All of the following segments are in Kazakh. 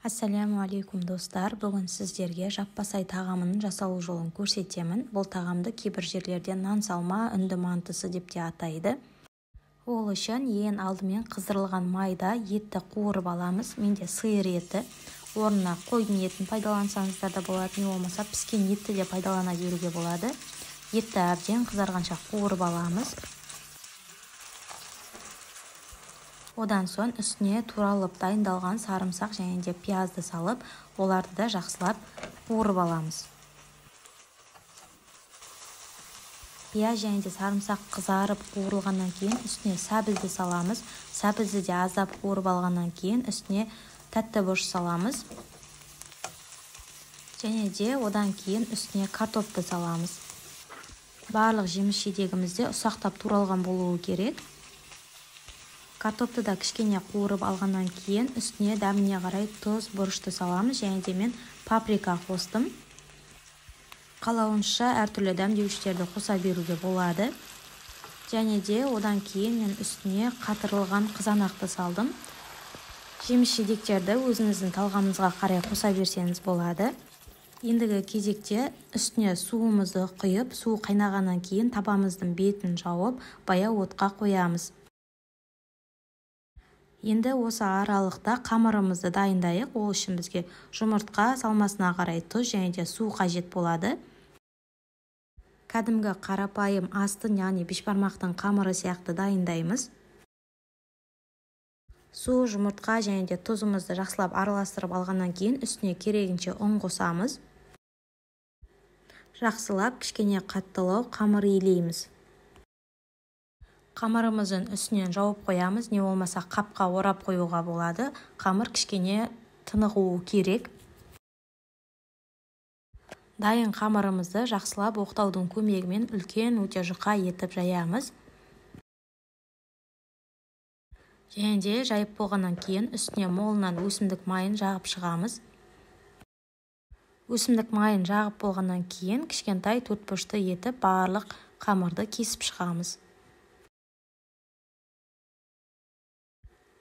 Ассаляму алейкум достар, бүгін сіздерге жаппасай тағамының жасалу жолын көрсетемін. Бұл тағамды кейбір жерлерде нан салма, үнді мантысы деп те атайды. Ол үшін ең алдымен қыздырылған майда етті қуырып аламыз. Менде сиыр еті, орнына қойдың етін пайдалансаңыздар да болады, не болмаса піскен етті де пайдалана беруге болады. Етті әбден қызарғанша қуырып аламыз. Одан соң үстіне туралып дайындалған сарымсақ және де пиязды салып, оларды да жақсылап қуырып аламыз. Пияз және де сарымсақ қызарып қуырылғаннан кейін үстіне сәбізді саламыз. Сәбізді де аздап қуырып алғаннан кейін үстіне тәтті бұрыш саламыз. Және де одан кейін үстіне картопты саламыз. Барлық жеміс жидегімізде ұсақтап туралған болуы керек. Картопты да кішкене қуырып алғаннан кейін үстіне дәміне қарай тұз, бұрышты саламыз, және де мен паприка қостым. Қалауынша әртүрлі дәмдеуіштерді қоса беруге болады. Және де одан кейін мен үстіне қатырылған қызанақты салдым. Жеміс жидектерді өзіңіздің талғамыңызға қарай қоса берсеңіз болады. Ендігі кезекте үстіне суымызды құйып, су қайнағаннан кейін табамыздың бетін жауып, баяу отқа қоямыз. Енді осы аралықта қамырымызды дайындайық. Ол үшін бізге жұмыртқа салмасына қарай тұз және де су қажет болады. Кәдімгі қарапайым астын, яғни бешбармақтың қамыры сияқты дайындаймыз. Су, жұмыртқа және де тұзымызды жақсылап араластырып алғаннан кейін үстіне керегінше ұн қосамыз. Жақсылап кішкене қаттылау қамыр илейміз. Қамырымыздың үстінен жауып қоямыз, не болмаса қапқа орап қоюға болады. Қамыр кішкене тынығуы керек. Дайын қамырымызды жақсылап оқтаудың көмегімен үлкен өте жұқа етіп жаямыз. Және де жайып болғаннан кейін үстіне молынан өсімдік майын жағып шығамыз. Өсімдік майын жағып болғаннан кейін кішкентай төртбұрышты етіп барлық қамырды кесіп шығамыз.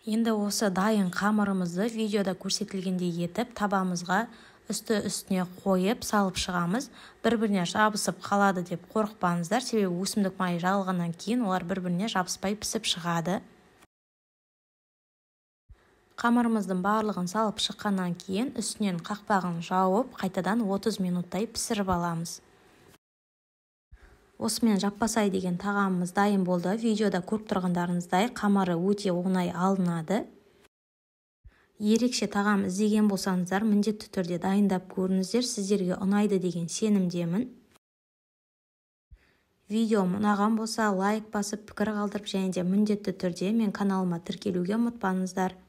Енді осы дайын қамырымызды видеода көрсетілгендей етіп табамызға үстіне қойып салып шығамыз. Бір-біріне жабысып қалады деп қорықпаңыздар, себебі өсімдік майы жағылғаннан кейін олар бір-біріне жабыспай пісіп шығады. Қамырымыздың барлығын салып шыққаннан кейін үстінен қақпағын жауып, қайтадан 30 минуттай пісіріп аламыз. Осымен жаппасай деген тағамымыз дайын болды. Видеода көріп тұрғандарыңыздай қамыры өте оңай алынады. Ерекше тағам іздеген болсаңыздар, міндетті түрде дайындап көріңіздер, сіздерге ұнайды деген сенімдемін. Видеом ұнаған болса, лайк басып, пікір қалдырып, және де міндетті түрде мен каналыма тіркелуге ұмытпаңыздар.